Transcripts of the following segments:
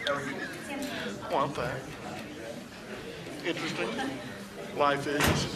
How are you? One thing. Interesting. Life is.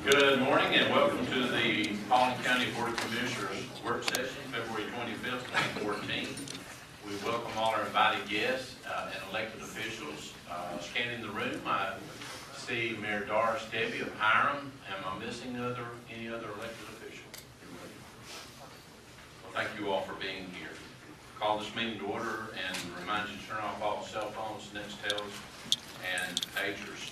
Good morning and welcome to the Paulding County Board of Commissioners work session, February 25th, 2014. We welcome all our invited guests and elected officials. Scanning the room, I see Mayor Doris Debbie of Hiram. Am I missing any other elected official? Well, thank you all for being here. Call this meeting to order and remind you to turn off all cell phones, Nextels, and pagers.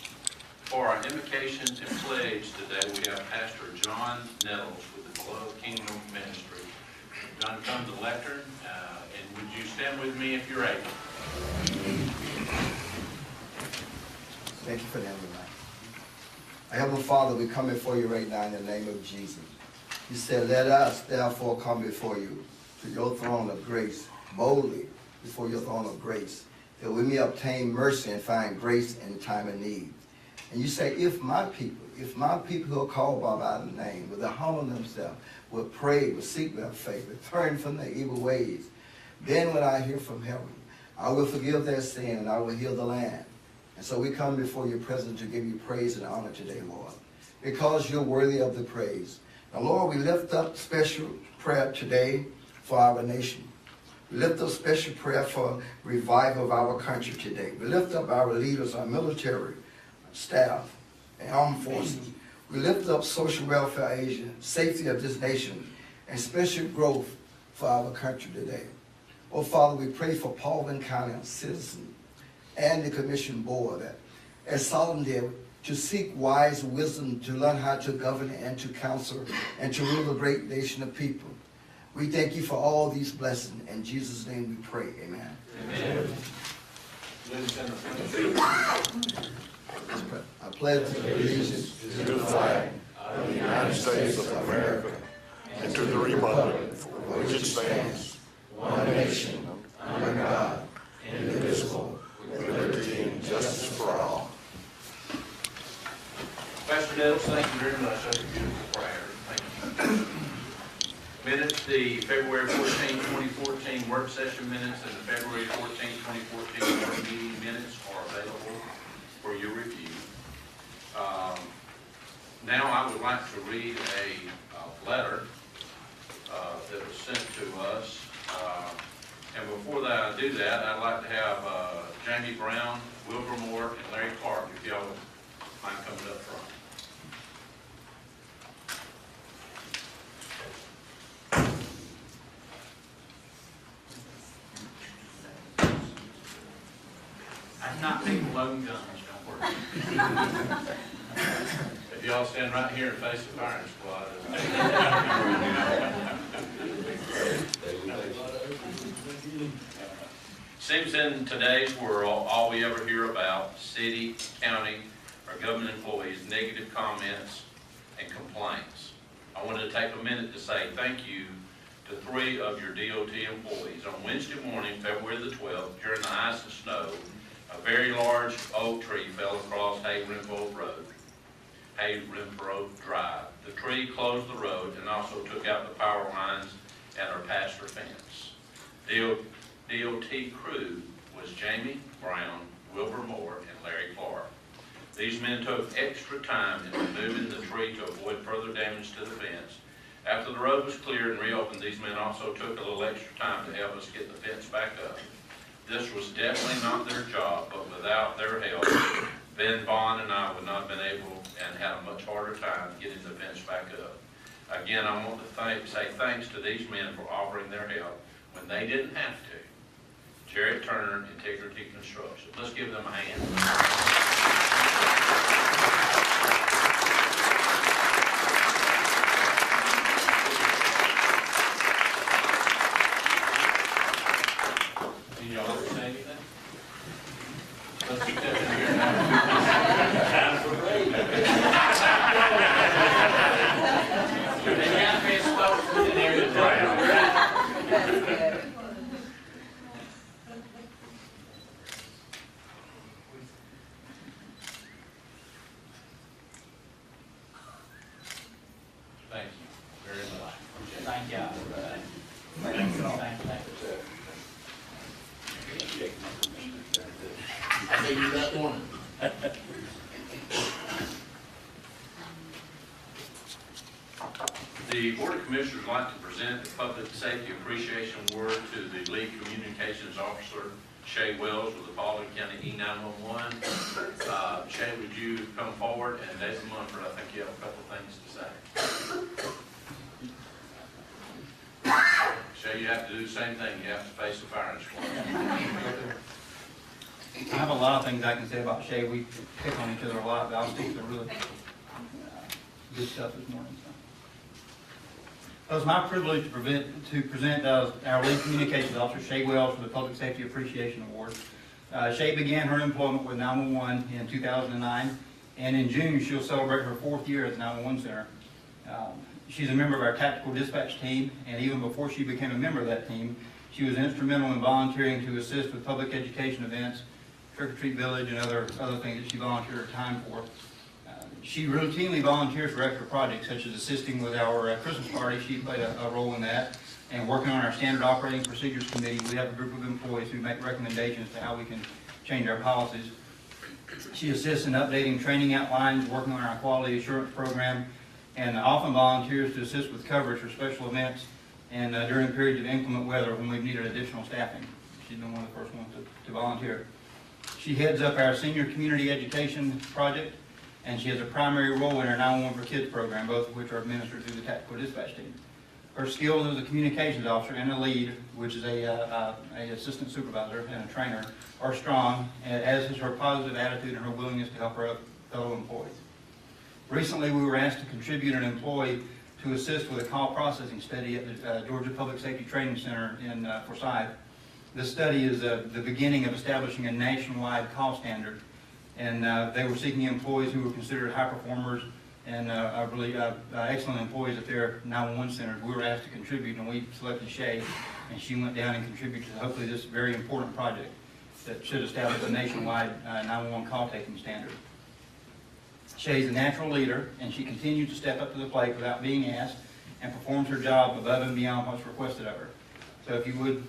For our invocation and pledge today, we have Pastor John Nettles with the Beloved Kingdom Ministry. John, come to the lectern, and would you stand with me if you're able? Thank you for that, tonight. Our Heavenly Father, we come before you right now in the name of Jesus. You said, let us therefore come before you to your throne of grace, boldly before your throne of grace, that we may obtain mercy and find grace in time of need. And you say, if my people who are called by the name, will humble themselves, will pray, will seek their faith, will turn from their evil ways, then when I hear from heaven, I will forgive their sin and I will heal the land. And so we come before your presence to give you praise and honor today, Lord, because you're worthy of the praise. Now, Lord, we lift up special prayer today for our nation. We lift up special prayer for revival of our country today. We lift up our leaders, our military staff, and armed forces. We lift up social welfare agents, safety of this nation, and special growth for our country today. Oh, Father, we pray for Paulding County citizens and the commission board that as solemn day to seek wise wisdom, to learn how to govern and to counsel and to rule a great nation of people. We thank you for all these blessings. In Jesus' name we pray. Amen. Amen. I pledge allegiance To the flag of the United States of America and to the republic for which it stands, one nation, under God, indivisible, with liberty and justice for all. Pastor Nettles, thank you very much. That's a beautiful prayer. Thank you. Minutes, the February 14, 2014 work session minutes and the February 14, 2014 board meeting minutes are available for your review. Now I would like to read a letter that was sent to us. And before that I do that, I'd like to have Jamie Brown, Wilbur Moore, and Larry Clark, if y'all would mind coming up front. I'm not making loan guns, don't worry. If y'all stand right here and face the firing squad. Seems in today's world, all we ever hear about, city, county, or government employees, negative comments and complaints. I wanted to take a minute to say thank you to 3 of your DOT employees. On Wednesday morning, February the 12th, during the ice and snow, a very large oak tree fell across Hay Renfro Drive. The tree closed the road and also took out the power lines at our pasture fence. DOT crew was Jamie Brown, Wilbur Moore, and Larry Clark. These men took extra time in removing the tree to avoid further damage to the fence. After the road was cleared and reopened, these men also took a little extra time to help us get the fence back up. This was definitely not their job, but without their help, Ben Vaughn and I would not have been able and had a much harder time getting the fence back up. Again, I want to say thanks to these men for offering their help when they didn't have to. Jared Turner, Integrity Construction. Let's give them a hand. I think you got one. The Board of Commissioners would like to present the Public Safety Appreciation Award to the Lead Communications Officer, Shay Wells, with the Paulding County E911. Shay, would you come forward? And David Mumford, I think you have a couple things to say. Shay, you have to do the same thing. You have to face the firing squad. I have a lot of things I can say about Shay. We pick on each other a lot, but I'll speak to really good stuff this morning. So. It was my privilege to present our lead communications officer, Shay Wells, for the Public Safety Appreciation Award. Shay began her employment with 911 in 2009, and in June she'll celebrate her 4th year at the 911 Center. She's a member of our tactical dispatch team, and even before she became a member of that team, she was instrumental in volunteering to assist with public education events, Trick or Treat Village, and other things that she volunteered her time for. She routinely volunteers for extra projects, such as assisting with our Christmas party. She played a role in that, and working on our Standard Operating Procedures Committee. We have a group of employees who make recommendations to how we can change our policies. She assists in updating training outlines, working on our quality assurance program, and often volunteers to assist with coverage for special events and during periods of inclement weather when we've needed additional staffing. She's been one of the first ones to volunteer. She heads up our senior community education project, and she has a primary role in our 911 for Kids program, both of which are administered through the tactical dispatch team. Her skills as a communications officer and a lead, which is a assistant supervisor and a trainer, are strong, as is her positive attitude and her willingness to help her fellow employees. Recently, we were asked to contribute an employee to assist with a call processing study at the Georgia Public Safety Training Center in Forsyth. This study is the beginning of establishing a nationwide call standard, and they were seeking employees who were considered high performers and really excellent employees at their 911 centers. We were asked to contribute, and we selected Shay, and she went down and contributed to hopefully this very important project that should establish a nationwide 911 call taking standard. Shay's a natural leader, and she continues to step up to the plate without being asked and performs her job above and beyond what's requested of her. So if you would...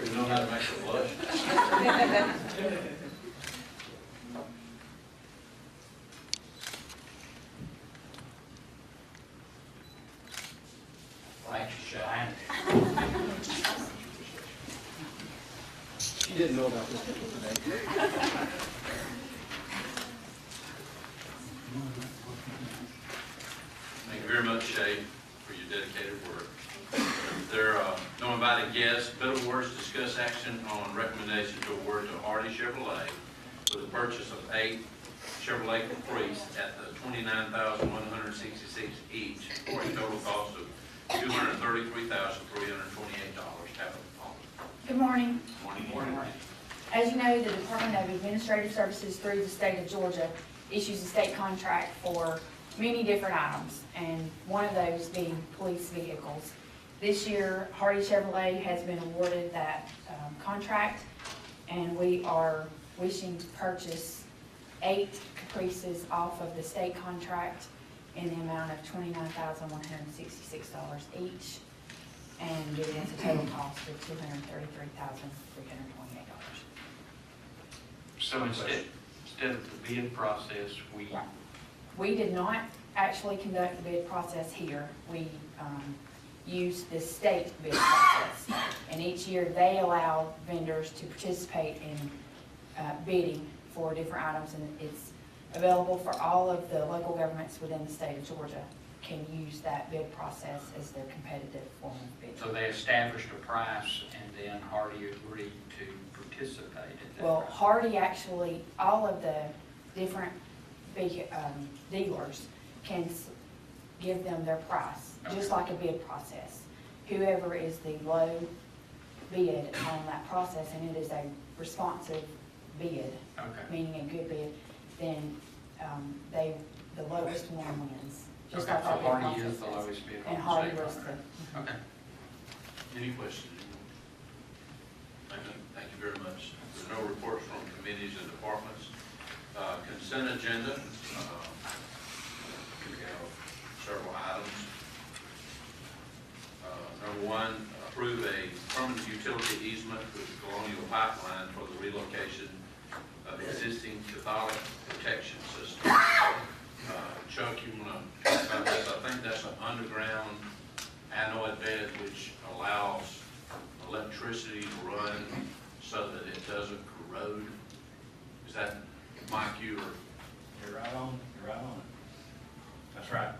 You know how to make her blush. Thanks, Shay. She didn't know about this today. Thank you very much, Shay, for your dedicated work. There are no invited guests. Bid awards discuss action on recommendation to award to Hardy Chevrolet for the purchase of 8 Chevrolet Caprice at the $29,166 each for a total cost of $233,328. Good morning. Morning. As you know, the Department of Administrative Services through the state of Georgia issues a state contract for many different items, and one of those being police vehicles. This year, Hardy Chevrolet has been awarded that contract, and we are wishing to purchase 8 Caprices off of the state contract in the amount of $29,166 each, and giving us a total cost of $233,328. So instead of the bid process, We did not actually conduct the bid process here. We use the state bid process, and each year they allow vendors to participate in bidding for different items, and it's available for all of the local governments within the state of Georgia can use that bid process as their competitive form of bidding. So they established a price and then Hardy agreed to participate in that Well, price. Hardy actually, all of the different dealers can give them their price, just like a bid process. Whoever is the low bid on that process, and it is a responsive bid, Okay. meaning a good bid, then the lowest one wins. Just Okay, like so our bid Hardy process is the does. lowest bid on And the Hardy state was the, contract. Okay. Any questions? Thank you very much. There's no reports from committees and departments. Consent agenda. We have several items. Number one, approve a permanent utility easement with Colonial Pipeline for the relocation of existing catholic protection system. Chuck, you want to talk about this? I think that's an underground anode bed which allows electricity to run so that it doesn't corrode. Is that, Mike, you or? You're right on it. That's right.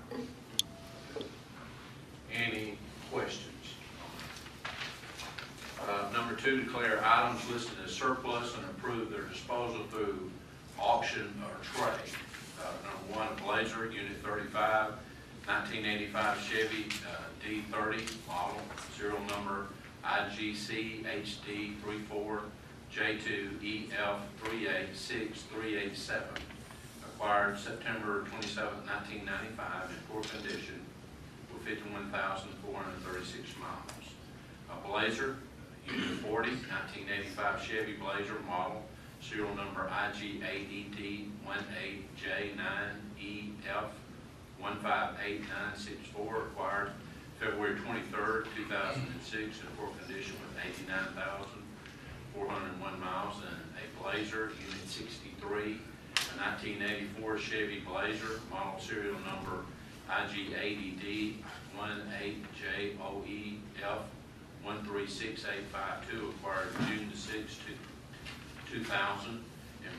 Any questions? Number two, declare items listed as surplus and approve their disposal through auction or trade. Number one, Blazer, Unit 35, 1985 Chevy D30 model, serial number IGC HD 34J2EF386387, acquired September 27, 1995, in poor condition with 51,436 miles. A Blazer, Unit 40, 1985 Chevy Blazer model, serial number IGADD18J9EF158964, acquired February 23rd, 2006, in poor condition with 89,401 miles. And a Blazer, Unit 63, a 1984 Chevy Blazer, model serial number IGADD18JOEF136852, acquired June 6, 2000, in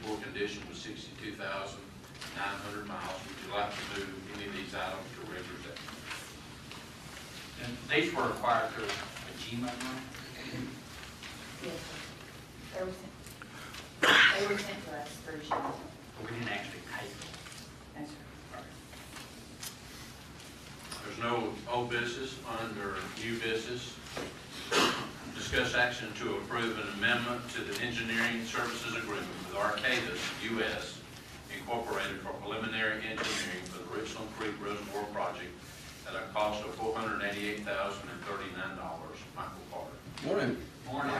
poor condition with 62,900 miles. Would you like to move any of these items to regular session? And these were acquired through a GMO loan? Yes, sir. They were sent to us through Shell. We didn't actually pay for them. That's right. There's no old business. Under new business, discuss action to approve an amendment to the engineering services agreement with Arcadis US Incorporated for preliminary engineering for the Richland Creek Reservoir project at a cost of $488,039. Michael Carter. Morning. Morning.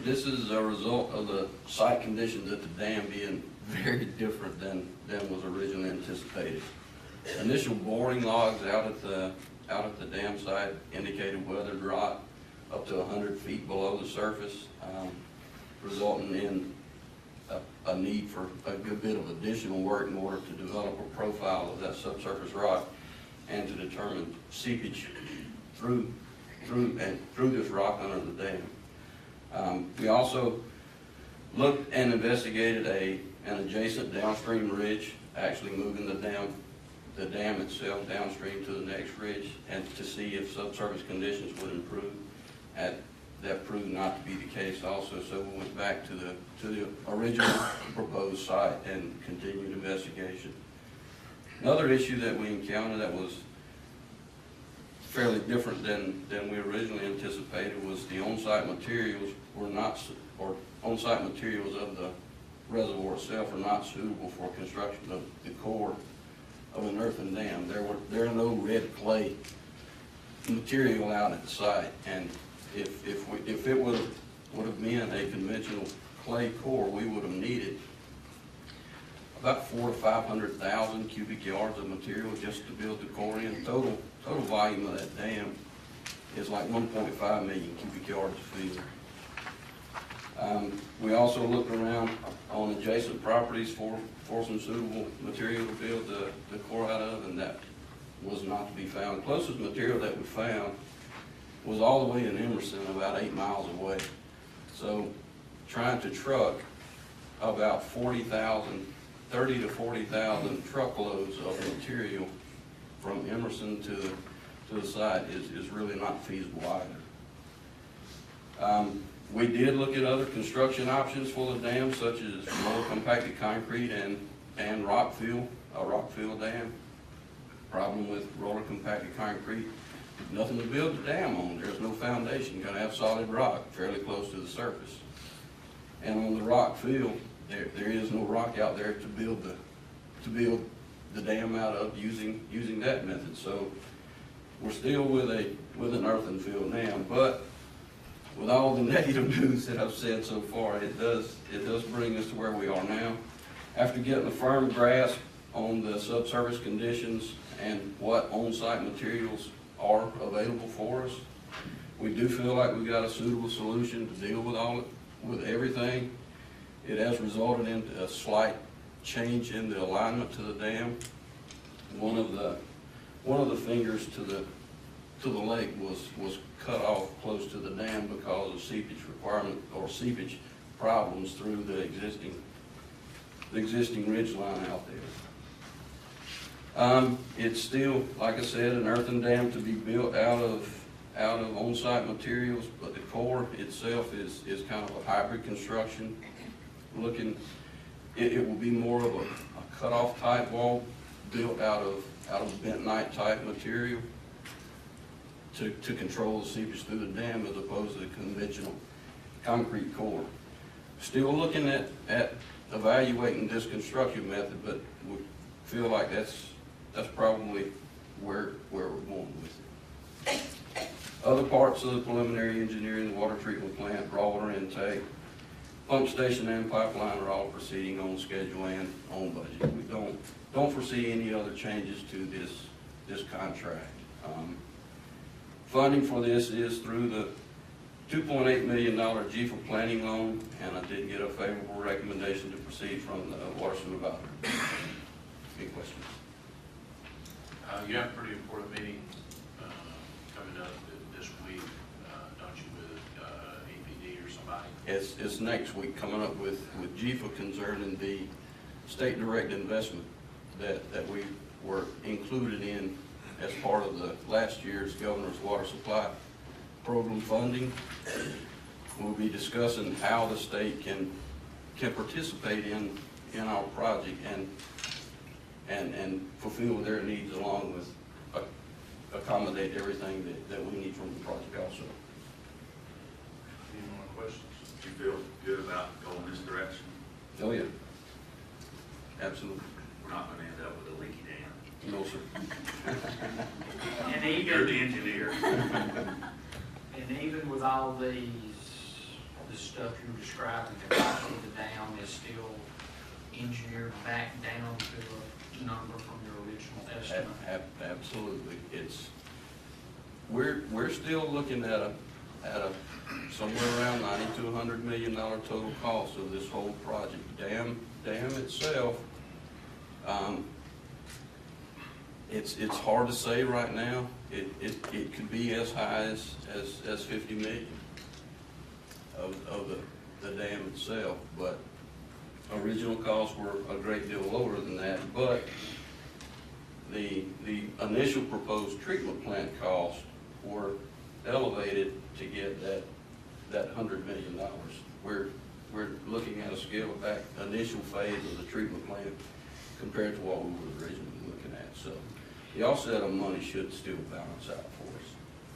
This is a result of the site conditions at the dam being very different than was originally anticipated. Initial boring logs out at the dam site indicated weathered rock up to 100 feet below the surface, resulting in a need for a good bit of additional work in order to develop a profile of that subsurface rock and to determine seepage through this rock under the dam. We also looked and investigated an adjacent downstream ridge, actually moving the dam itself downstream to the next ridge, and to see if subsurface conditions would improve. That proved not to be the case also, so we went back to the original proposed site and continued investigation. Another issue that we encountered that was fairly different than we originally anticipated was the on-site materials on-site materials of the reservoir itself are not suitable for construction of the core of an earthen dam. There are no red clay material out at the site, and if it would have been a conventional clay core, we would have needed about 400,000 to 500,000 cubic yards of material just to build the core in. Total volume of that dam is like 1.5 million cubic yards of fill. We also looked around on adjacent properties for some suitable material to build the core out of, and that was not to be found. The closest material that we found was all the way in Emerson, about 8 miles away. So trying to truck about 30 to 40,000 truckloads of material from Emerson to the site is really not feasible either. We did look at other construction options for the dam, such as roller compacted concrete and rock fill, a rock fill dam. Problem with roller compacted concrete, nothing to build the dam on. There's no foundation. You're gonna have solid rock fairly close to the surface. And on the rock fill, there is no rock out there to build the dam out of using that method. So we're still with an earthen field dam, but with all the negative news that I've said so far, it does bring us to where we are now. After getting a firm grasp on the subsurface conditions and what on-site materials are available for us, we do feel like we got a suitable solution to deal with everything. It has resulted in a slight change in the alignment to the dam. One of the fingers to the lake was cut off close to the dam because of seepage requirement or seepage problems through the existing ridge line out there. It's still, like I said, an earthen dam to be built out of on-site materials, but the core itself is kind of a hybrid construction. It will be more of a cut-off type wall built out of bentonite type material to control the seepage through the dam as opposed to the conventional concrete core. Still looking at evaluating this construction method, but we feel like that's probably where we're going with it. Other parts of the preliminary engineering, the water treatment plant, raw water intake, pump station and pipeline are all proceeding on schedule and on budget. We don't foresee any other changes to this contract. Funding for this is through the $2.8 million GFA planning loan, and I did get a favorable recommendation to proceed from the water supervisor. Any questions? You have a pretty important meeting coming up this week, don't you, with EPD or somebody? It's next week, coming up with GFA concerning the state direct investment that we were included in as part of the last year's governor's water supply program funding. We'll be discussing how the state can participate in our project and fulfill their needs along with accommodate everything that we need from the project also. Any more questions? Do you feel good about going this direction? Oh, yeah. Absolutely. We're not gonna end up with a leaky dam. No, sir. And You're the even, engineer. and even with all the stuff you're describing, the cost of the dam is still engineered back down to a number from your original estimate. Absolutely. We're still looking at a somewhere around $90 to $100 million total cost of this whole project. Dam itself, it's hard to say right now. It could be as high as 50 million of the dam itself, but original costs were a great deal lower than that. But the initial proposed treatment plant costs were elevated to get that $100 million. We're looking at a scale back initial phase of the treatment plant compared to what we were originally looking at. So the offset of money should still balance out for us.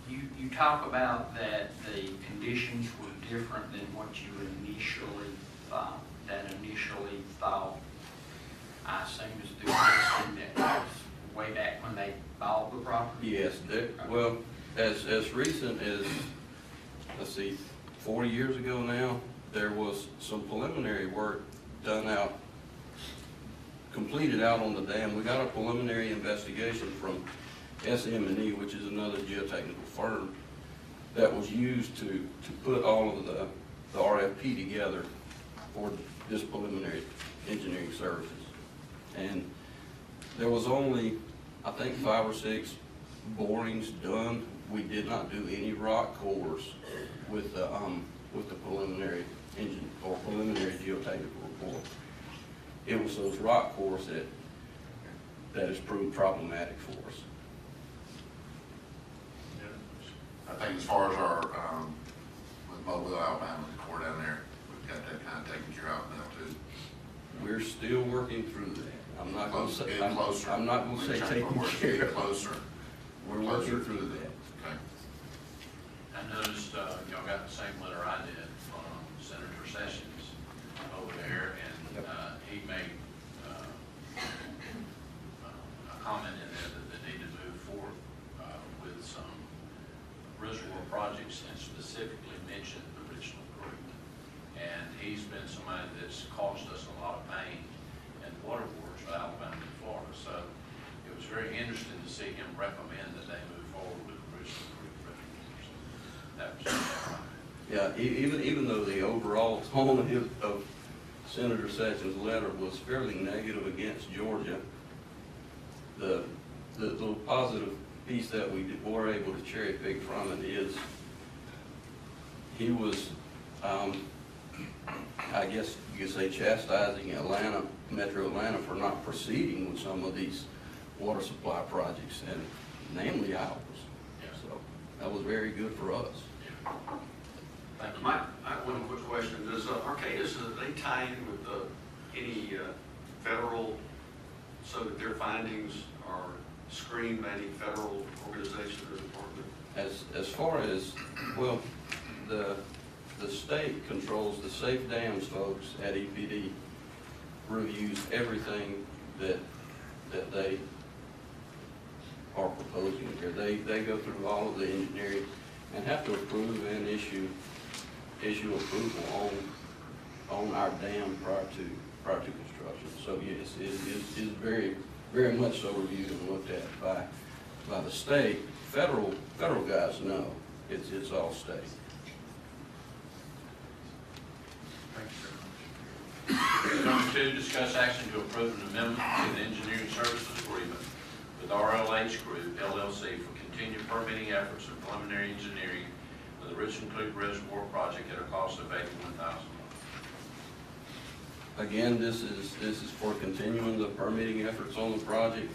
You talk about that the conditions were different than what you initially thought. I assume is through testing that was way back when they bought the property? Yes, well, as recent as, let's see, 40 years ago now, there was some preliminary work completed out on the dam. We got a preliminary investigation from SM&E, which is another geotechnical firm, that was used to put all of the RFP together for this preliminary engineering services. And there was only, I think, 5 or 6 borings done. We did not do any rock cores with the preliminary preliminary geotechnical report. It was those rock cores that has proved problematic for us. I think as far as our, with Mobile, Alabama, the core down there, we've got that kind of taken care of now too. We're still working through that. I'm not going to say, Getting closer. I'm not going to say taking care of. Closer. We're working through that. Okay. I noticed y'all got the same letter I did from Senator Sessions over there, and he made a comment in there that they need to move forward with several projects and specifically mentioned the Richland Creek. And he's been somebody that's caused us a lot of pain in the water boards of Alabama and Florida. So it was very interesting to see him recommend that they move forward with the Richland Creek reservoir. That was Yeah, even though the overall tone of Senator Sessions' letter was fairly negative against Georgia, the little positive piece that we were able to cherry pick from it is he was, I guess you could say, chastising Metro Atlanta for not proceeding with some of these water supply projects, and namely ours. So that was very good for us. Thank you. Mike, I have one quick question. Does Arcadis, do they tie in with any federal, so that their findings are screened by any federal organization or department? As far as, well, the state controls the safe dams folks at EPD, reviews everything that they are proposing here. They go through all of the engineering and have to approve and issue approval on our dam prior to construction. So yes, it is very, very much so reviewed and looked at by the state. Federal guys, no, it's all state. Thank you very much. Number 2, discuss action to approve an amendment to the engineering services agreement with RLH Group LLC for continued permitting efforts and preliminary engineering for the Richland Creek Reservoir project at a cost of $81,000. Again, this is for continuing the permitting efforts on the project.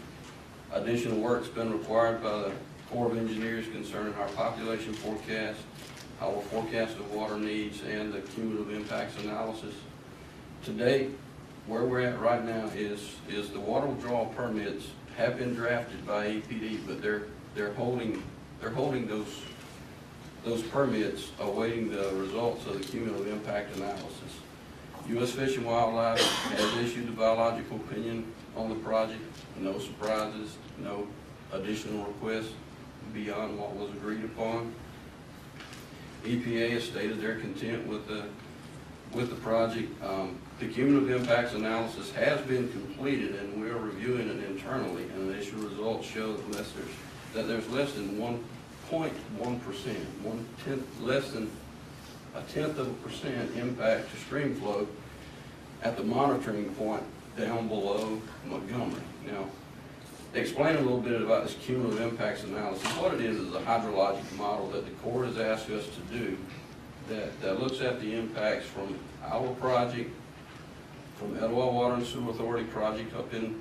Additional work's been required by the Corps of Engineers concerning our population forecast, our forecast of water needs, and the cumulative impacts analysis. To date, where we're at right now is the water withdrawal permits have been drafted by EPD, but they're holding those permits, awaiting the results of the cumulative impact analysis. U.S. Fish and Wildlife has issued a biological opinion on the project. No surprises, no additional requests beyond what was agreed upon. EPA has stated their content with the project. The cumulative impacts analysis has been completed, and we are reviewing it internally, and the initial results show that there's less than 1.1%, less than a tenth of a percent impact to stream flow at the monitoring point down below Montgomery. Now, explain a little bit about this cumulative impacts analysis. What it is a hydrologic model that the Corps has asked us to do that looks at the impacts from our project, from Etowah Water and Sewer Authority project up in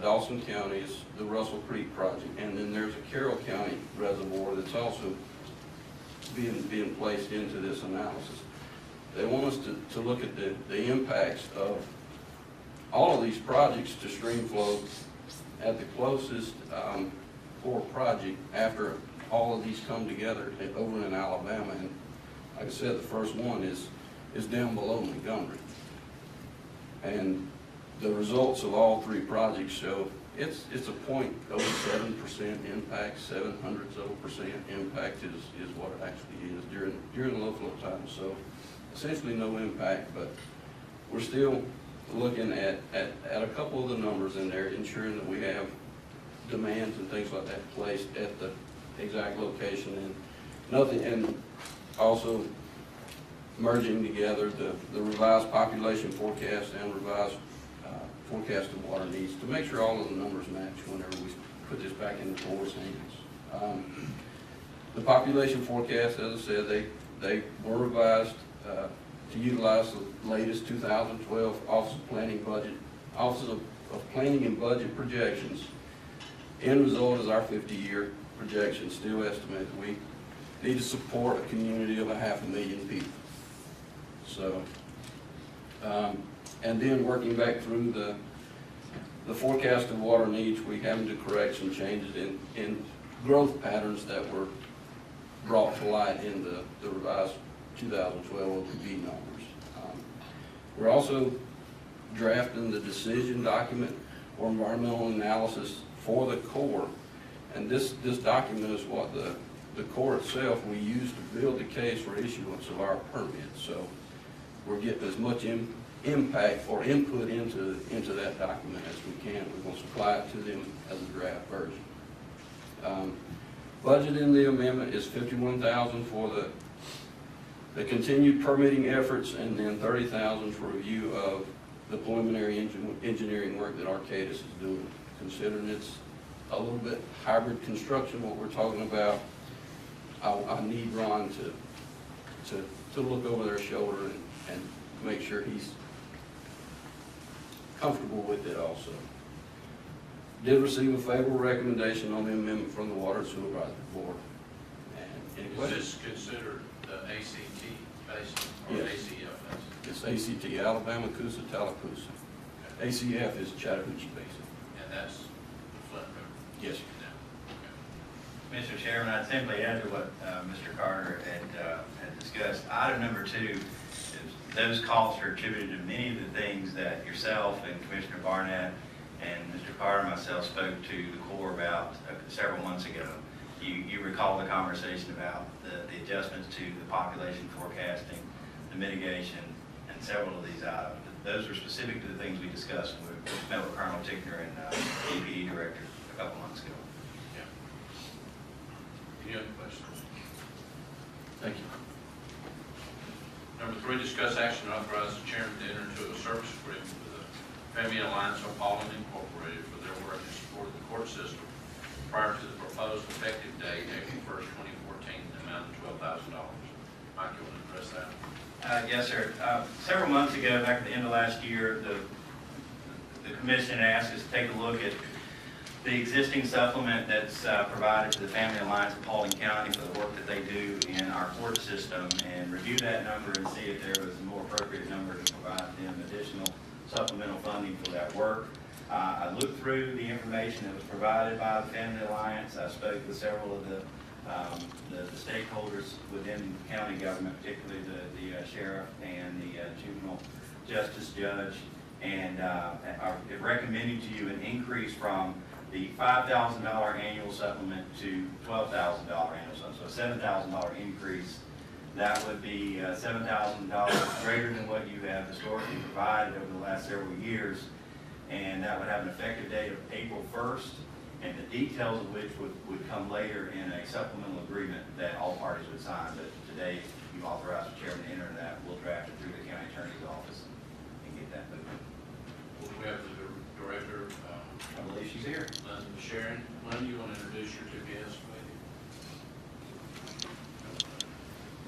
Dawson County, is the Russell Creek project, and then there's a Carroll County reservoir that's also being placed into this analysis. They want us to look at the impacts of all of these projects to stream flow at the closest core project after all of these come together over in Alabama. And like I said, the first one is down below Montgomery. And the results of all three projects show it's a 0.07% impact, 0.07% impact is what it actually is during low flow times. So essentially no impact, but we're still looking at a couple of the numbers in there, ensuring that we have demands and things like that placed at the exact location, and nothing, and also merging together the revised population forecast and revised forecast of water needs to make sure all of the numbers match whenever we put this back in the Corps' hands. The population forecast, as I said, they were revised to utilize the latest 2012 Office of Planning and Budget projections. End result is our 50-year projection still estimated. We need to support a community of 500,000 people. So, and then working back through the forecast of water needs, we having to correct some changes in growth patterns that were brought to light in the revised 2012 OPB numbers. We're also drafting the decision document or environmental analysis for the Corps, and this document is what the the core itself, we use to build the case for issuance of our permits. So we're getting as much impact or input into that document as we can. We're going to supply it to them as a draft version. Budget in the amendment is $51,000 for the continued permitting efforts, and then $30,000 for review of the preliminary engineering work that Arcadis is doing. Considering it's a little bit hybrid construction, what we're talking about, I need Ron to look over their shoulder and make sure he's comfortable with it also. Did receive a favorable recommendation on the amendment from the Water and Supervisory Board. And any Is questions? this considered the ACT basin or Yes. ACF basin? It's ACT, Alabama, Coosa, Tallapoosa. ACF is Chattahoochee Basin. And that's the Flint River? Yes. Yeah. Mr. Chairman, I'd simply add to what Mr. Carter had discussed. Item number 2 is those costs are attributed to many of the things that yourself and Commissioner Barnett and Mr. Carter and myself spoke to the Corps about several months ago. You recall the conversation about the adjustments to the population forecasting, the mitigation, and several of these items. Those were specific to the things we discussed when we met with Colonel Tickner and DPE Director a couple months ago. Yeah. Any other questions? Thank you. Number 3, discuss action to authorize the chairman to enter into a service agreement with the Family Alliance of Paulding Incorporated for their work in support of the court system prior to the proposed effective date, April 1st, 2014, in the amount of $12,000. Mike, you want to address that? Yes, sir. Several months ago, back at the end of last year, the commission asked us to take a look at the existing supplement that's provided to the Family Alliance of Paulding County for the work that they do in our court system, and review that number and see if there was a more appropriate number to provide them additional supplemental funding for that work. I looked through the information that was provided by the Family Alliance. I spoke with several of the stakeholders within county government, particularly the sheriff and the juvenile justice judge, and are recommending to you an increase from the $5,000 annual supplement to $12,000 annual supplement, so a $7,000 increase. That would be $7,000 greater than what you have historically provided over the last several years, and that would have an effective date of April 1st, and the details of which would come later in a supplemental agreement that all parties would sign. But today, you authorize the chairman to enter that. We'll draft it through the county attorney's office and get that moving. Well, we have the director, I believe she's here. Lynn Sharon. Lynn, you want to introduce your 2 guests,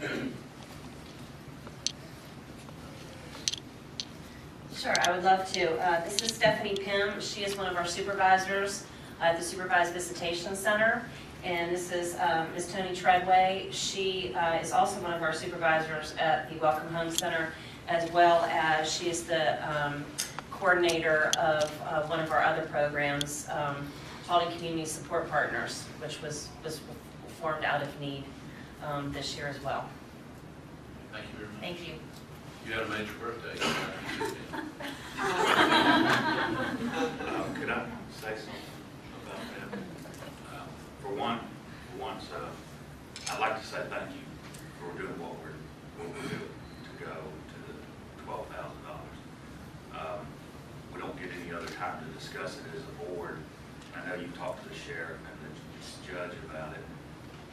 maybe? Sure, I would love to. This is Stephanie Pym. She is one of our supervisors at the Supervised Visitation Center. And this is Ms. Tony Treadway. She is also one of our supervisors at the Welcome Home Center, as well as she is the coordinator of one of our other programs, Paulding Community Support Partners, which was formed out of need this year as well. Thank you very much. Thank you. You had a major birthday. Could I say something about that? For once, I'd like to say thank you for doing what we're doing to go to the $12,000. We don't get any other time to discuss it as a board. I know you've talked to the sheriff and the judge about it.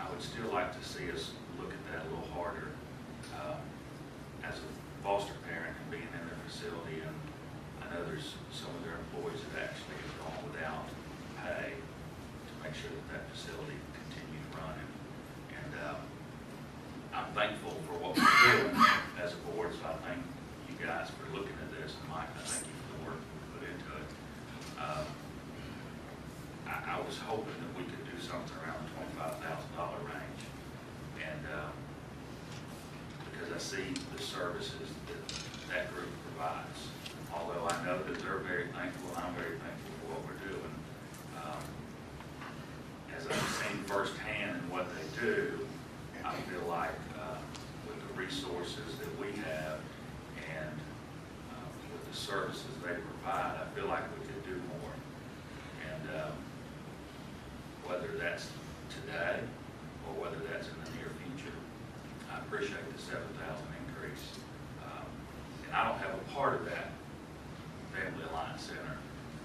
I would still like to see us look at that a little harder. As a foster parent and being in their facility, and I know there's some of their employees that actually have gone without pay to make sure that that facility continues running. And I'm thankful for what we're doing as a board, so I thank you guys for looking at this, and Mike, I thank you for the work we put into it. I was hoping that we could do something around the $25,000 range, and because I see the services that group provides. Although I know that they're very thankful, and I'm very thankful for what we're doing. As I've seen firsthand in what they do, I feel like with the resources that we have and with the services they provide, I feel like we could do more. And whether that's today or whether appreciate the 7,000 increase. And I don't have a part of that Family Alliance Center,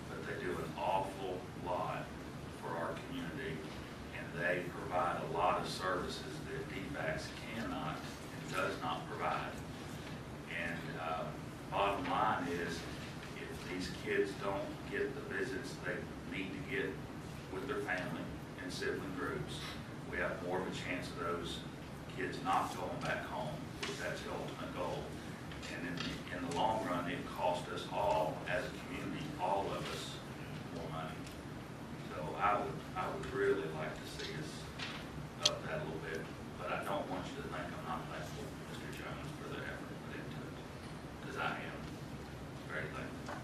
but they do an awful lot for our community, and they provide a lot of services that DFACS cannot and does not provide. And bottom line is, if these kids don't get the visits they need to get with their family and sibling groups, we have more of a chance of those kids not going back home, which that's the ultimate goal. And in the long run, it costs us all, as a community, all of us, more money. So I would really like to see us up that a little bit, but I don't want you to think I'm not thankful, Mr. Jones, for the effort put into it, because I am very thankful.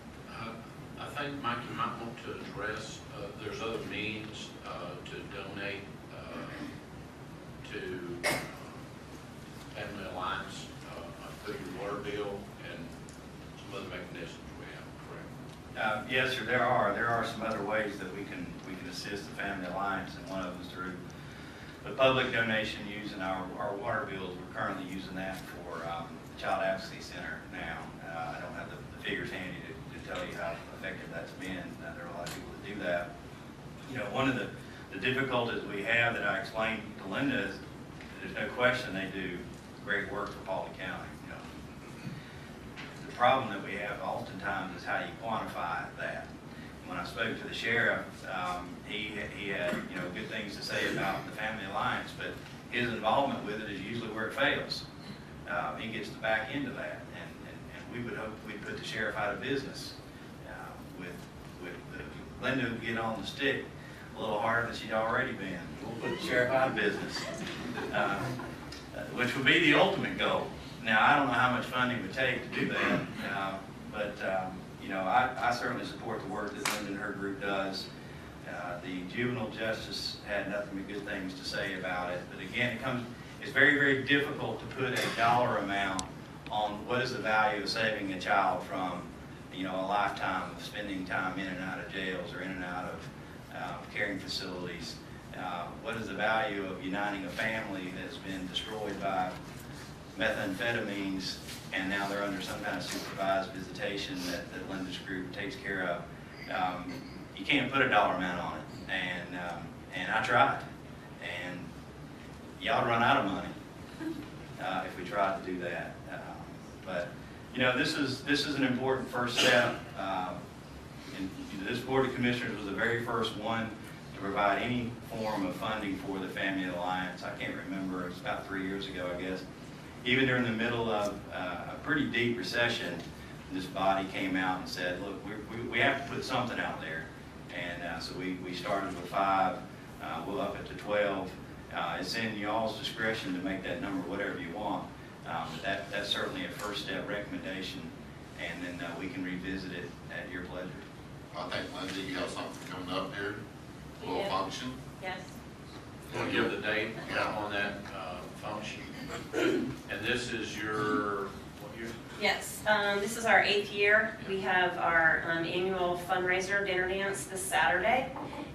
I think, Mike, you might want to address, there's other means to donate to Family Alliance through your water bill and some other mechanisms we have, correct? Yes, sir, there are some other ways that we can assist the Family Alliance, and one of them is through the public donation using our water bills. We're currently using that for the Child Advocacy Center now. I don't have the figures handy to tell you how effective that's been. There are a lot of people that do that. You know, one of the difficulties we have that I explained to Linda is there's no question they do great work for Paulding County. You know, the problem that we have oftentimes is how you quantify that. When I spoke to the sheriff, he had good things to say about the Family Alliance, but his involvement with it is usually where it fails. He gets the back end of that, and we would hope we'd put the sheriff out of business. With Linda would get on the stick a little harder than she'd already been. We'll put the sheriff out of business, which would be the ultimate goal. Now, I don't know how much funding it would take to do that, but I certainly support the work that Linda and her group does. The juvenile justice had nothing but good things to say about it. But again, it's very, very difficult to put a dollar amount on what is the value of saving a child from, a lifetime of spending time in and out of jails or in and out of caring facilities. What is the value of uniting a family that's been destroyed by methamphetamines, and now they're under some kind of supervised visitation that Linda's group takes care of? You can't put a dollar amount on it, and I tried, and y'all run out of money if we tried to do that. But this is an important first step. And this Board of Commissioners was the very first one to provide any form of funding for the Family Alliance. I can't remember, it was about 3 years ago, I guess. Even during the middle of a pretty deep recession, this body came out and said, look, we have to put something out there. And so we started with 5, we'll up it to 12. It's in y'all's discretion to make that number whatever you want. But that's certainly a first step recommendation, and then we can revisit it at your pleasure. I think, Lindsay, you have something coming up here, a little Yeah. function. Yes. Want to give the date Yeah. on that function? And this is your, what year? Yes, this is our 8th year. We have our annual fundraiser dinner dance this Saturday,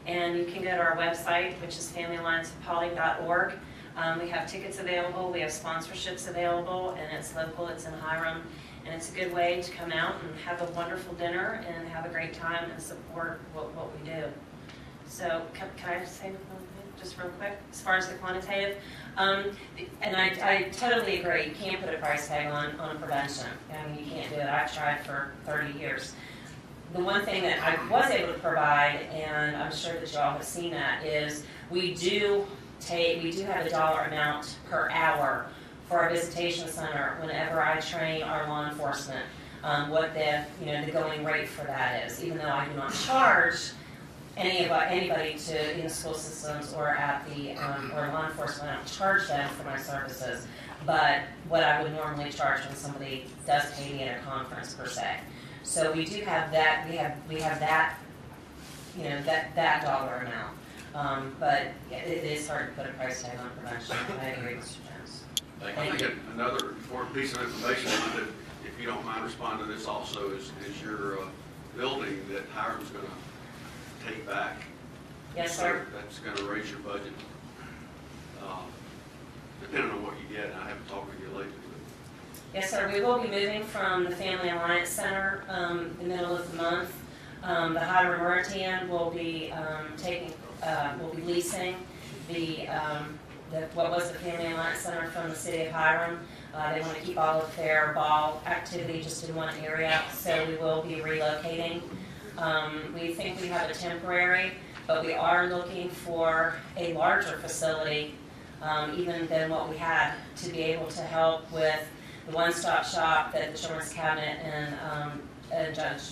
and you can go to our website, which is FamilyAlliancePaulding.org. We have tickets available, we have sponsorships available, and it's local, it's in Hiram, and it's a good way to come out and have a wonderful dinner and have a great time and support what we do. So can I just say one thing, just real quick, as far as the quantitative? And I totally agree, you can't put a price tag on prevention. I mean, you can't do it. I've tried for 30 years. The one thing that I was able to provide, and I'm sure that you all have seen that, is we do have a dollar amount per hour for our visitation center whenever I train our law enforcement, what the going rate for that is, even though I do not charge anybody in the school systems or at the or law enforcement. I don't charge them for my services, but what I would normally charge when somebody does pay me at a conference per se. So we do have that. We have that. That dollar amount. But it is hard to put a price tag on prevention. I agree, Mr. Jones. I think another important piece of information that, if you don't mind responding to this also, is your building that Hiram's going to take back. Yes, sir. That's going to raise your budget, depending on what you get. And I haven't talked Yes, sir. We will be moving from the Family Alliance Center the middle of the month. The Hiram Meridian will be will be leasing what was the Family Alliance Center from the city of Hiram. They want to keep all of their ball activity just in one area, so we will be relocating. We think we have a temporary, but we are looking for a larger facility, even than what we had, to be able to help with the one-stop shop that the Children's Cabinet and Judge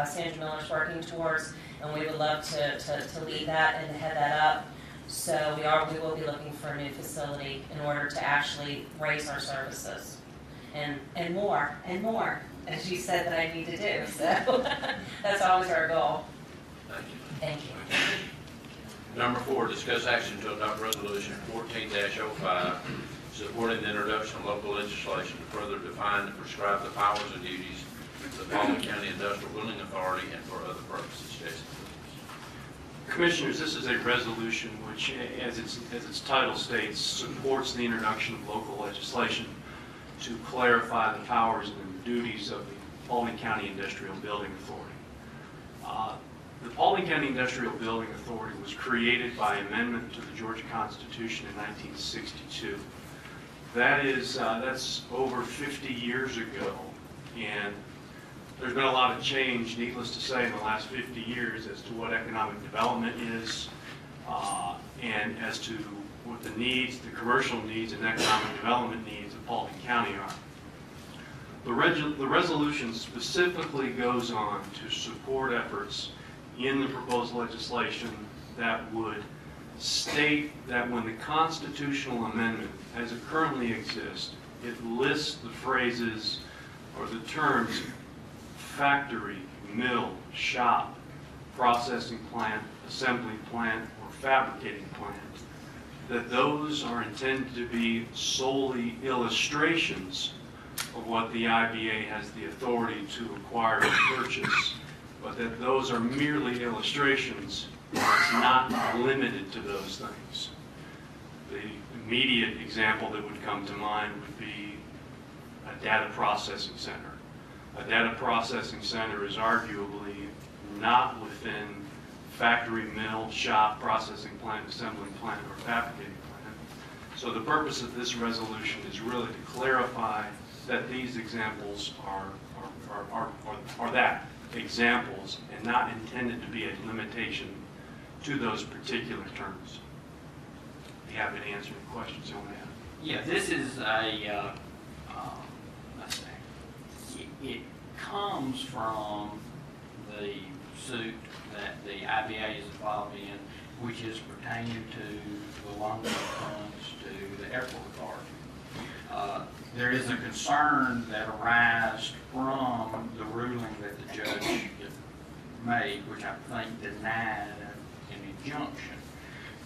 Sandra Miller is working towards, and we would love to lead that and head that up. So we will be looking for a new facility in order to actually raise our services and more, as you said that I need to do. So that's always our goal. Thank you. Thank you. Number 4, discuss action to adopt resolution 14-05, supporting the introduction of local legislation to further define and prescribe the powers and duties of the Paulding County Industrial Building Authority and for other purposes. Jason. Commissioners, this is a resolution which, as its title states, supports the introduction of local legislation to clarify the powers and the duties of the Paulding County Industrial Building Authority. The Paulding County Industrial Building Authority was created by amendment to the Georgia Constitution in 1962. That's over 50 years ago, and there's been a lot of change, needless to say, in the last 50 years as to what economic development is, and as to what the needs, the commercial needs and economic development needs of Paulding County are. The resolution specifically goes on to support efforts in the proposed legislation that would state that when the constitutional amendment, as it currently exists, it lists the phrases or the terms factory, mill, shop, processing plant, assembly plant, or fabricating plant, that those are intended to be solely illustrations of what the IBA has the authority to acquire and purchase, but that those are merely illustrations, and it's not limited to those things. The immediate example that would come to mind would be a data processing center. A data processing center is arguably not within factory, mill, shop, processing plant, assembly plant, or fabricating plant. So the purpose of this resolution is really to clarify that these examples are that, examples, and not intended to be a limitation to those particular terms. Be happy to answer any questions you want to have. Yeah, this is a, let's see, it comes from the suit that the IBA is involved in, which is pertaining to the loan funds to the airport authority. There is a concern that arises from the ruling that the judge made, which I think denied an injunction.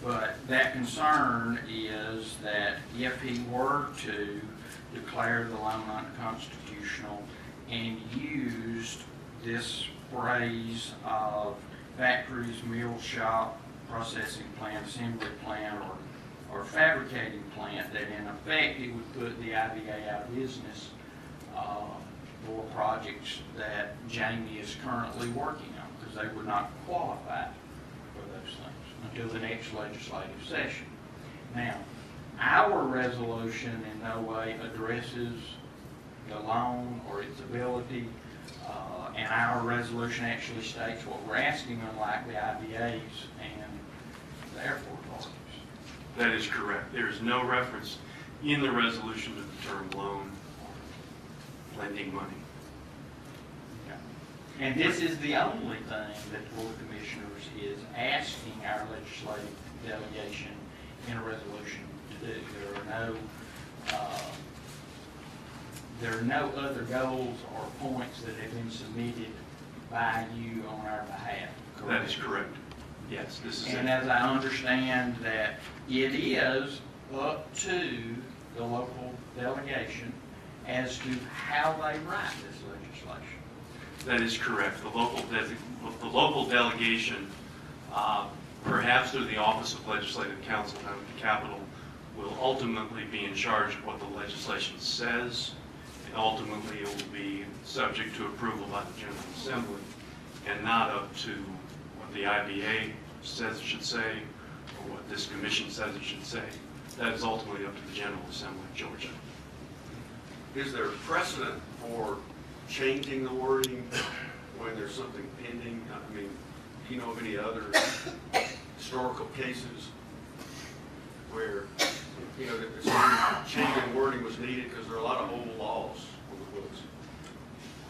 But that concern is that if he were to declare the loan unconstitutional and used this phrase of factories, mill shop, processing plant, assembly plant, or fabricating plant, that in effect it would put the IBA out of business for projects that Jamie is currently working on, because they would not qualify for those things until the next legislative session. Now, our resolution in no way addresses the loan or its ability, and our resolution actually states what we're asking, unlike the IBAs and the airport authorities. That is correct. There is no reference in the resolution to the term loan or lending money. And this is the only thing that the Board of Commissioners is asking our legislative delegation in a resolution to do. There are no other goals or points that have been submitted by you on our behalf. Correct? That is correct. Yes, this is And it. as I understand that it is up to the local delegation as to how they write this legislation. That is correct. The local delegation, perhaps through the Office of Legislative Counsel down at the Capitol, will ultimately be in charge of what the legislation says ultimately it will be subject to approval by the General Assembly and not up to what the IBA says it should say or what this commission says it should say. That is ultimately up to the General Assembly of Georgia. Is there precedent for changing the wording when there's something pending? I mean, do you know of any other historical cases where, you know, that changing wording was needed because there are a lot of old laws on the books?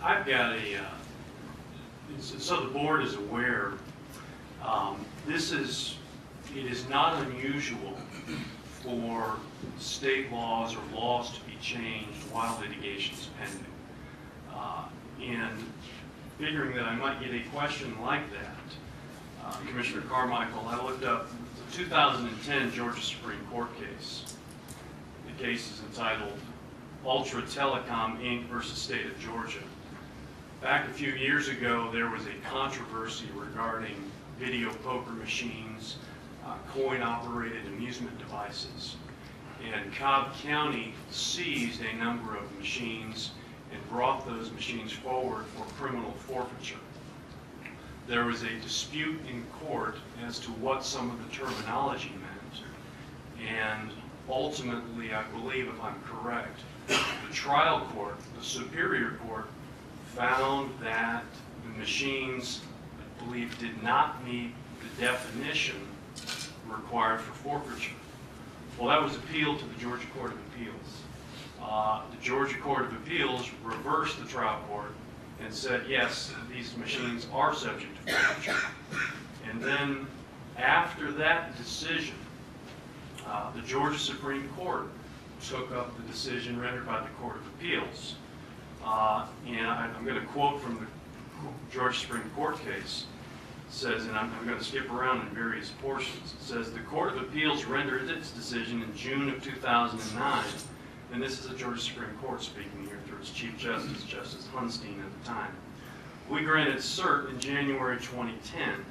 I've got so the board is aware, it is not unusual for state laws or laws to be changed while litigation is pending. And figuring that I might get a question like that, Commissioner Carmichael, I looked up the 2010 Georgia Supreme Court case. The case is entitled Ultra Telecom Inc. versus State of Georgia. Back a few years ago, there was a controversy regarding video poker machines, coin-operated amusement devices. And Cobb County seized a number of machines and brought those machines forward for criminal forfeiture. There was a dispute in court as to what some of the terminology meant. And ultimately, I believe, if I'm correct, the trial court, the Superior Court, found that the machines, I believe, did not meet the definition required for forfeiture. Well, that was appealed to the Georgia Court of Appeals. The Georgia Court of Appeals reversed the trial court and said, yes, these machines are subject to forfeiture. And then after that decision, the Georgia Supreme Court took up the decision rendered by the Court of Appeals. And I'm going to quote from the Georgia Supreme Court case. It says, and I'm going to skip around in various portions. It says, the Court of Appeals rendered its decision in June of 2009, and this is the Georgia Supreme Court speaking here through its Chief Justice, Justice Hunstein at the time. We granted cert in January 2010.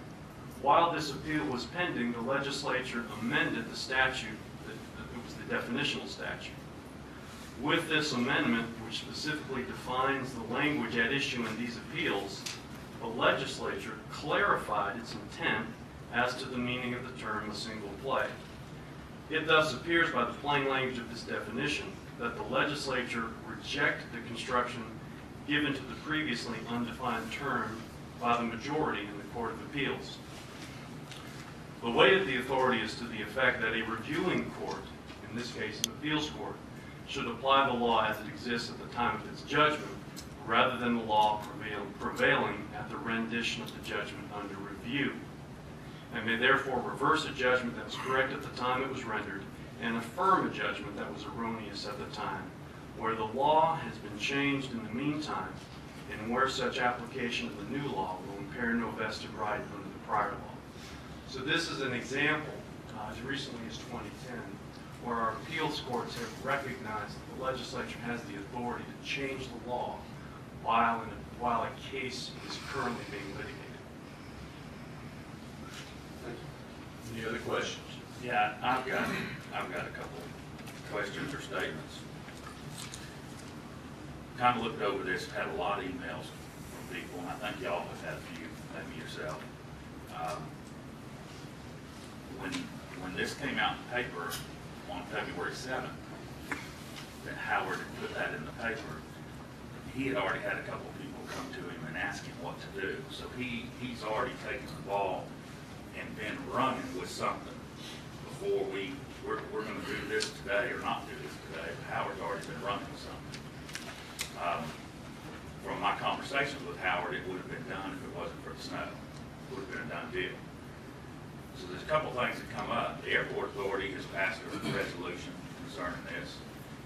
While this appeal was pending, the legislature amended the statute, it was the definitional statute. With this amendment, which specifically defines the language at issue in these appeals, the legislature clarified its intent as to the meaning of the term a single play. It thus appears by the plain language of this definition that the legislature rejected the construction given to the previously undefined term by the majority in the Court of Appeals. The weight of the authority is to the effect that a reviewing court, in this case an appeals court, should apply the law as it exists at the time of its judgment, rather than the law prevailing at the rendition of the judgment under review, and may therefore reverse a judgment that was correct at the time it was rendered and affirm a judgment that was erroneous at the time, where the law has been changed in the meantime, and where such application of the new law will impair no vested right under the prior law. So this is an example, as recently as 2010, where our appeals courts have recognized that the legislature has the authority to change the law while a case is currently being litigated. Any other questions? Yeah, I've got a couple questions or statements. Kind of looked over this, had a lot of emails from people, and I think y'all have had a few, maybe yourself. When this came out in the paper on February 7th, that Howard had put that in the paper, he had already had a couple of people come to him and ask him what to do. So he's already taken the ball and been running with something before we're going to do this today or not do this today. Howard's already been running with something. From my conversations with Howard, it would have been done if it wasn't for the snow. It would have been a done deal. So there's a couple things that come up. The airport authority has passed a resolution concerning this,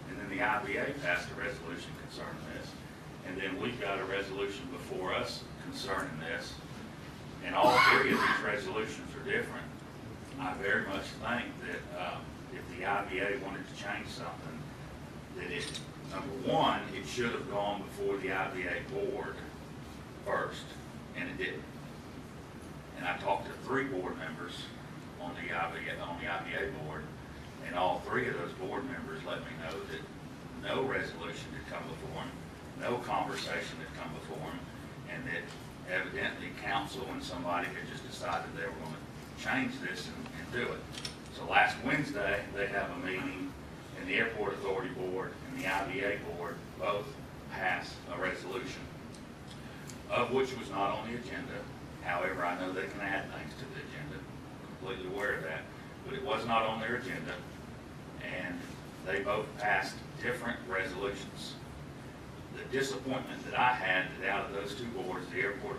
and then the IBA passed a resolution concerning this, and then we've got a resolution before us concerning this, and all three of these resolutions are different. I very much think that if the IBA wanted to change something, that it, number one, it should have gone before the IBA board first, and it didn't. And I talked to 3 board members on the IBA board, and all 3 of those board members let me know that no resolution to come before him, no conversation to come before him, and that evidently council and somebody had just decided they were going to change this and do it. So last Wednesday, they have a meeting, and the Airport Authority Board and the IBA Board both passed a resolution, of which was not on the agenda. However, I know they can add things to the agenda, completely aware of that, but it was not on their agenda, and they both passed different resolutions. The disappointment that I had that out of those two boards, the Airport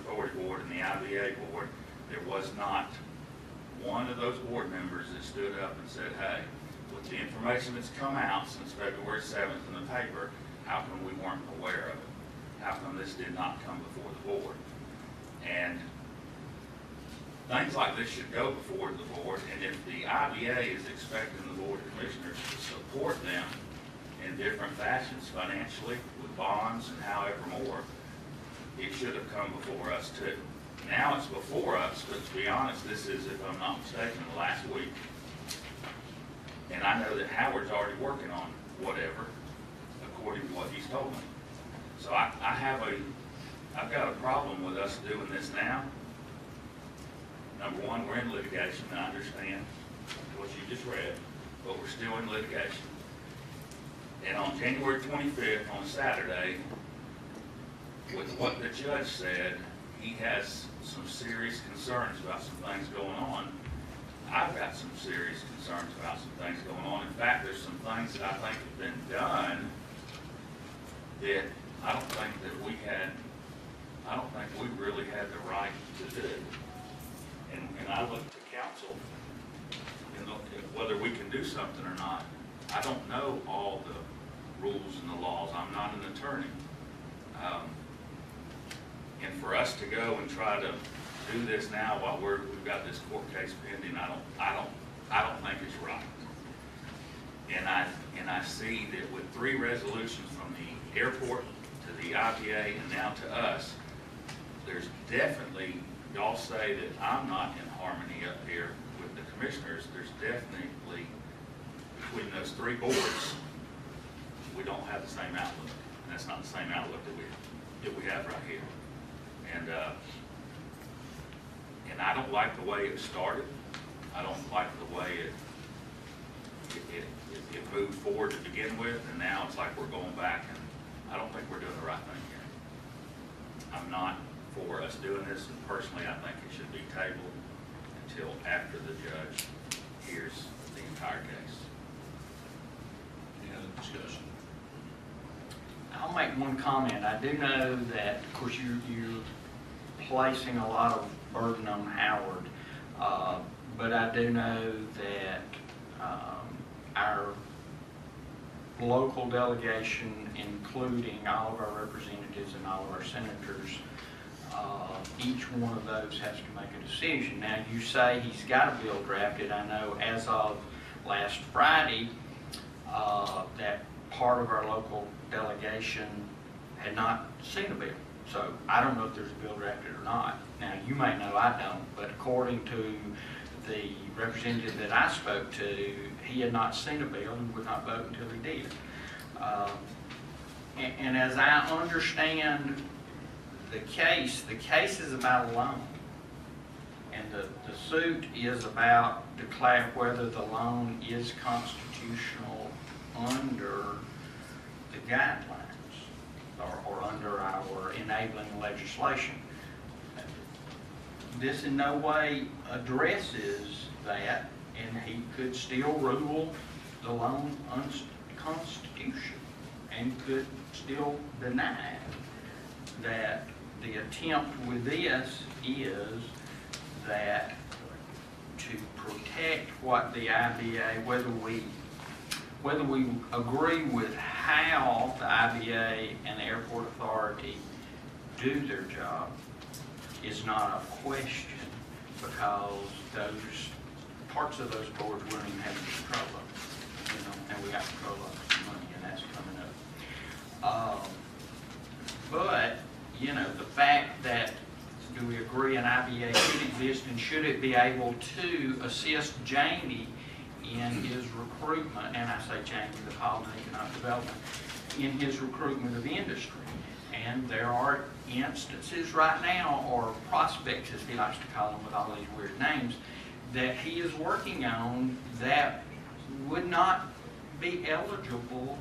Authority Board and the IBA Board, there was not one of those board members that stood up and said, hey, with the information that's come out since February 7th in the paper, how come we weren't aware of it? How come this did not come before the board? And things like this should go before the board, and if the IBA is expecting the Board of Commissioners to support them in different fashions financially, with bonds and however more, it should have come before us too. Now it's before us, but to be honest, this is, if I'm not mistaken, the last week. And I know that Howard's already working on whatever, according to what he's told me. So I've got a problem with us doing this now. Number one, we're in litigation, and I understand what you just read, but we're still in litigation. And on January 25th, on Saturday, with what the judge said, he has some serious concerns about some things going on. I've got some serious concerns about some things going on. In fact, there's some things that I think have been done that I don't think we really had the right to do. And I look to council, whether we can do something or not. I don't know all the rules and the laws. I'm not an attorney. And for us to go and try to do this now while we've got this court case pending, I don't think it's right. And I see that with 3 resolutions from the airport to the IPA and now to us, there's definitely, y'all say that I'm not in harmony up here with the commissioners. There's definitely, between those 3 boards, we don't have the same outlook. And that's not the same outlook that we have right here. And I don't like the way it started. I don't like the way it moved forward to begin with, and now it's like we're going back, and I don't think we're doing the right thing here. I'm not for us doing this, and personally, I think it should be tabled until after the judge hears the entire case. Any other discussion? I'll make one comment. I do know that, of course, you're placing a lot of burden on Howard, but I do know that our local delegation, including all of our representatives and all of our senators, each one of those has to make a decision. Now, you say he's got a bill drafted. I know as of last Friday, that part of our local delegation had not seen a bill. So I don't know if there's a bill drafted or not. Now, you may know, I don't, but according to the representative that I spoke to, he had not seen a bill and would not vote until he did. And as I understand the case is about a loan. And the suit is about declaring whether the loan is constitutional under the guidelines or under our enabling legislation. This in no way addresses that, and he could still rule the loan unconstitutional and could still deny that the attempt with this is that to protect what the IBA, whether we agree with how the IBA and the airport authority do their job is not a question, because those parts of those boards we don't even have control of, and we got control of some money, and that's coming up. But the fact that, do we agree an IBA should exist, and should it be able to assist Jamie in his recruitment, and I say Jamie, the Paulding Economic Development, in his recruitment of industry. And there are instances right now, or prospects as he likes to call them with all these weird names, that he is working on that would not be eligible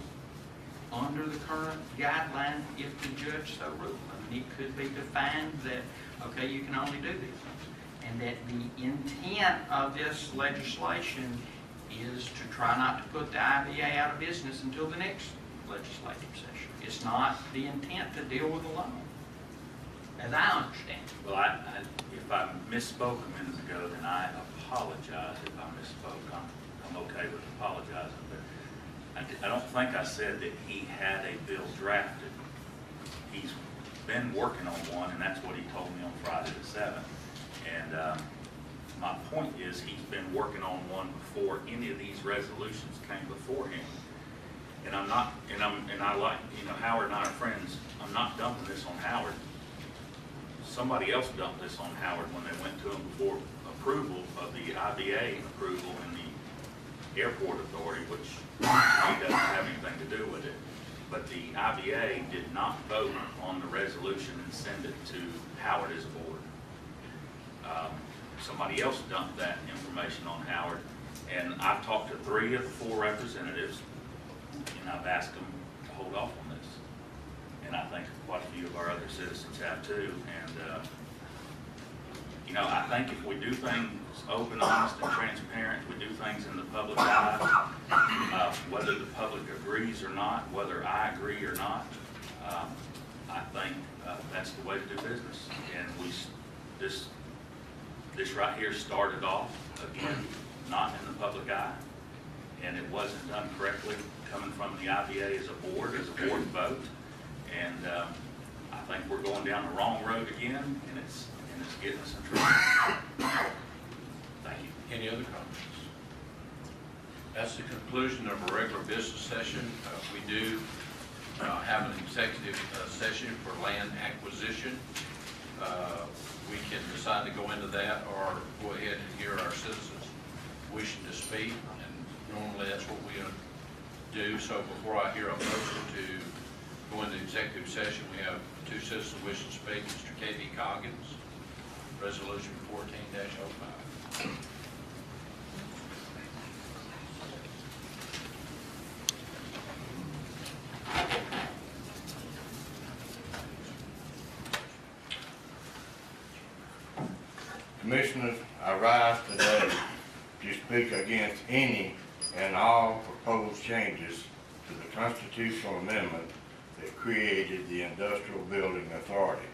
under the current guideline if the judge so ruled. I mean, it could be defined that, okay, you can only do these things. And that the intent of this legislation is to try not to put the IBA out of business until the next legislative session. It's not the intent to deal with the loan, as I understand it. Well, if I misspoke a minute ago, then I apologize if I misspoke. I'm okay with apologizing, but I don't think I said that he had a bill drafted. He's been working on one, and that's what he told me on Friday the 7th. And my point is, he's been working on one before any of these resolutions came before him. And I like, Howard and I are friends. I'm not dumping this on Howard. Somebody else dumped this on Howard when they went to him before approval of the IBA approval and the airport authority, which he doesn't have anything to do with it. But the IBA did not vote on the resolution and send it to Howard as a board. Somebody else dumped that information on Howard, and I've talked to 3 of the 4 representatives, and I've asked them to hold off on this. And I think quite a few of our other citizens have too. And I think if we do things open, honest, and transparent, we do things in the public eye, whether the public agrees or not, whether I agree or not, I think that's the way to do business. And this right here started off, again, not in the public eye, and it wasn't done correctly coming from the IBA as a board vote. And I think we're going down the wrong road again, and it's getting us in trouble. Thank you. Any other comments? That's the conclusion of a regular business session. We do have an executive session for land acquisition. We can decide to go into that or go ahead and hear our citizens wishing to speak, and normally that's what we do. So before I hear a motion to go into executive session, we have 2 citizens wishing to speak. Mr. K.B. Coggins, Resolution 14-05. Commissioners, I rise today to speak against any and all proposed changes to the constitutional amendment that created the Industrial Building Authority.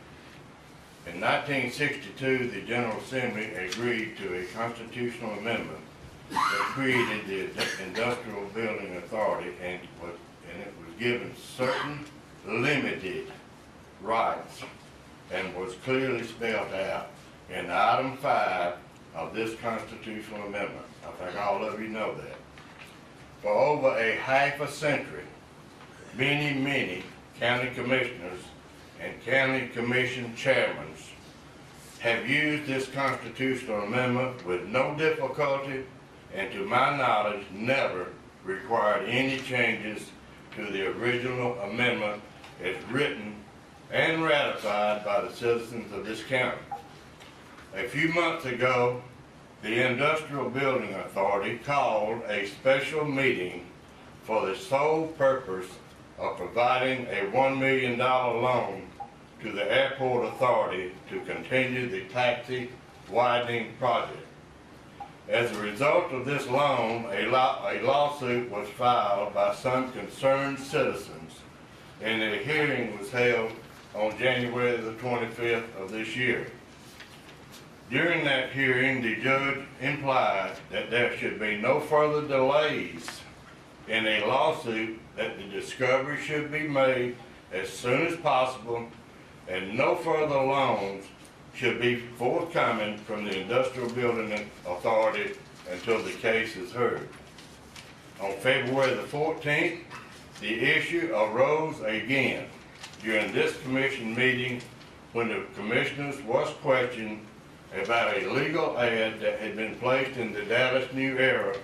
In 1962, the General Assembly agreed to a constitutional amendment that created the Industrial Building Authority, and it was given certain limited rights and was clearly spelled out in item 5 of this constitutional amendment. I think all of you know that. For over a half a century, many county commissioners and county commission chairmen have used this constitutional amendment with no difficulty, and to my knowledge, never required any changes to the original amendment as written and ratified by the citizens of this county. A few months ago, the Industrial Building Authority called a special meeting for the sole purpose of providing a $1 million loan to the Airport Authority to continue the taxi widening project. As a result of this loan, a lawsuit was filed by some concerned citizens, and a hearing was held on January the 25th of this year. During that hearing, the judge implied that there should be no further delays in a lawsuit, that the discovery should be made as soon as possible, and no further loans should be forthcoming from the Industrial Building Authority until the case is heard. On February the 14th, the issue arose again during this commission meeting when the commissioners was questioned about a legal ad that had been placed in the Dallas New Era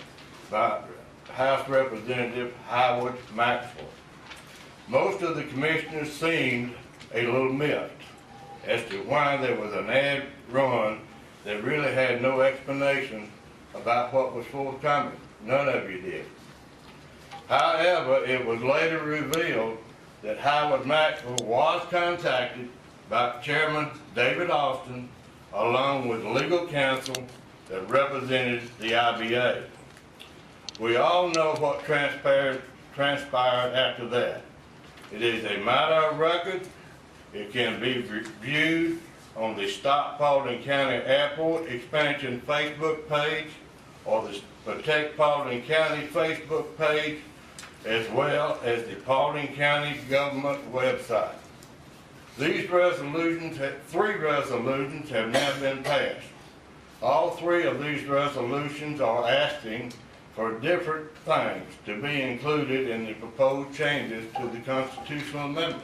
by House Representative Howard Maxwell. Most of the commissioners seemed a little miffed as to why there was an ad run that really had no explanation about what was forthcoming. None of you did. However, it was later revealed that Howard Maxwell was contacted by Chairman David Austin along with legal counsel that represented the IBA. We all know what transpired after that. It is a matter of record. It can be viewed on the Stop Paulding County Airport Expansion Facebook page or the Protect Paulding County Facebook page, as well as the Paulding County government website. These resolutions, 3 resolutions have now been passed. All 3 of these resolutions are asking for different things to be included in the proposed changes to the constitutional amendment.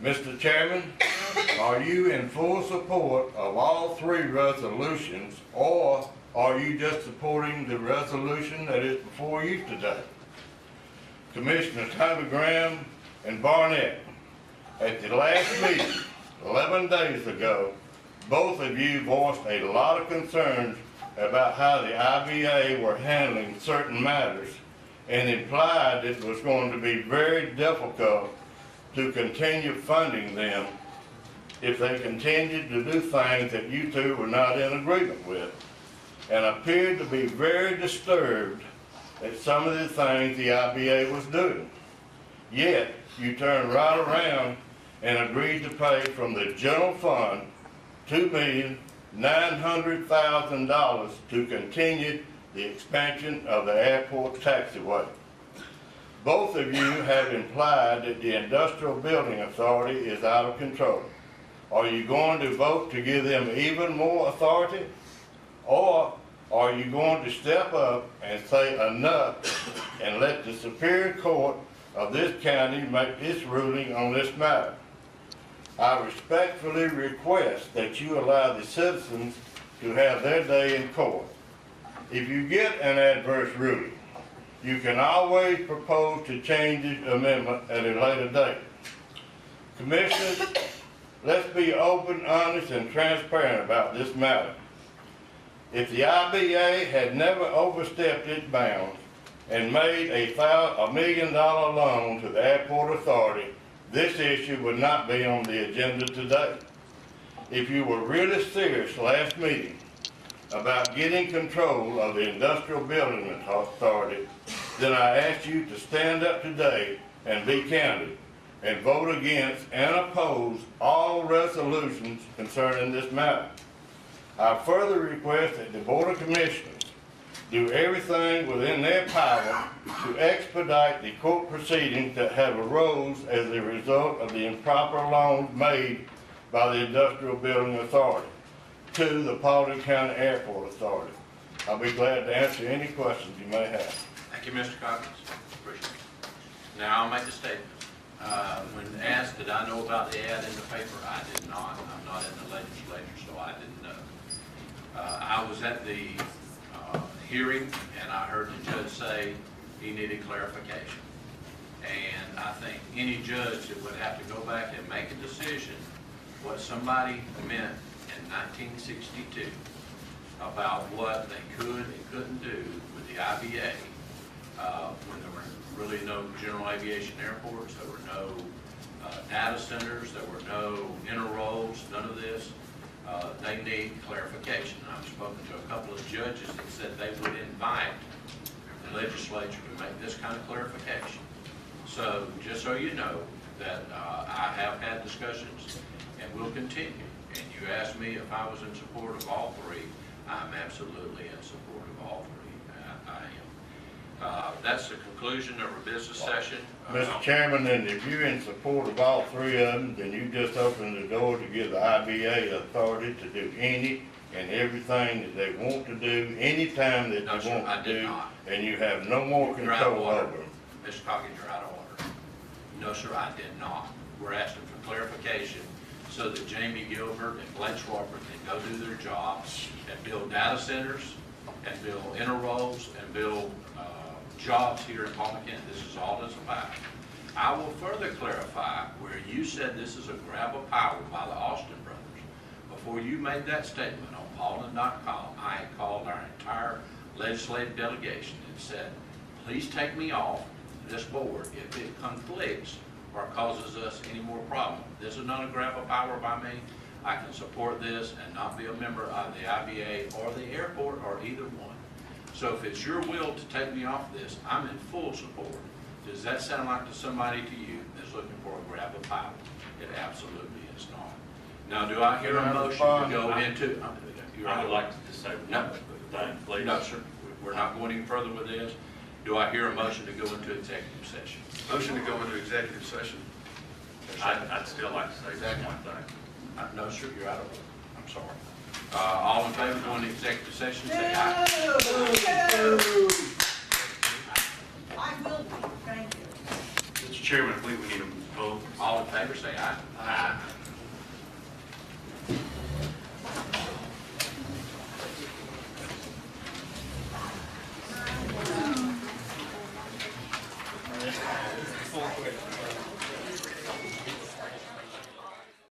Mr. Chairman, are you in full support of all 3 resolutions, or are you just supporting the resolution that is before you today? Commissioners Tommy Graham and Barnett, at the last meeting, 11 days ago, both of you voiced a lot of concerns about how the IBA were handling certain matters and implied it was going to be very difficult to continue funding them if they continued to do things that you two were not in agreement with, and appeared to be very disturbed at some of the things the IBA was doing. Yet, you turned right around and agreed to pay from the general fund $2,900,000 to continue the expansion of the airport taxiway. Both of you have implied that the Industrial Building Authority is out of control. Are you going to vote to give them even more authority? Or are you going to step up and say enough and let the Superior Court of this county make its ruling on this matter? I respectfully request that you allow the citizens to have their day in court. If you get an adverse ruling, you can always propose to change the amendment at a later date. Commissioners, let's be open, honest, and transparent about this matter. If the IBA had never overstepped its bounds and made a $1 million loan to the Airport Authority, this issue would not be on the agenda today. If you were really serious last meeting about getting control of the Industrial Building Authority, then I ask you to stand up today and be candid and vote against and oppose all resolutions concerning this matter. I further request that the Board of Commissioners do everything within their power to expedite the court proceedings that have arose as a result of the improper loans made by the Industrial Building Authority to the Paulding County Airport Authority. I'll be glad to answer any questions you may have. Thank you, Mr. Coggins. Appreciate it. Now I'll make a statement. When asked did I know about the ad in the paper, I did not. I'm not in the legislature, so I didn't know. I was at the hearing, and I heard the judge say he needed clarification. And I think any judge that would have to go back and make a decision what somebody meant in 1962 about what they could and couldn't do with the IBA, when there were really no general aviation airports, there were no data centers, there were no inroads, none of this. They need clarification. I've spoken to a couple of judges that said they would invite the legislature to make this kind of clarification. So just so you know that I have had discussions and will continue. And you asked me if I was in support of all 3. I'm absolutely in support of all 3. I am. That's the conclusion of our business session. Mr. Chairman, and if you're in support of all 3 of them, then you just opened the door to give the IBA authority to do any and everything that they want to do, anytime that No, they sir, want to do, not. and you have no more You're out of control order. over them. Mr. Coggins, you're out of order. No, sir, I did not. We're asking for clarification so that Jamie Gilbert and Blake Schwarber can go do their jobs and build data centers and build inroads and build jobs here in Paulding. This is all it's about. I will further clarify where you said this is a grab of power by the Austin brothers. Before you made that statement on Paulding.com, I had called our entire legislative delegation and said, please take me off this board if it conflicts or causes us any more problem. This is not a grab of power by me. I can support this and not be a member of the IBA or the airport or either one. So if it's your will to take me off this, I'm in full support. Does that sound like to somebody to you that's looking for a grab of power? It absolutely is not. Now, do I hear a motion to go into? I would like to just say one thing, please. No, sir. We're not going any further with this. Do I hear a motion to go into executive session? Motion to go into executive session. I'd still like to say that one thing. No, sir, you're out of order. I'm sorry. All in favor of going to executive session, say aye. I will be, thank you. Mr. Chairman, I believe we need a vote. All in favor, say aye. Aye.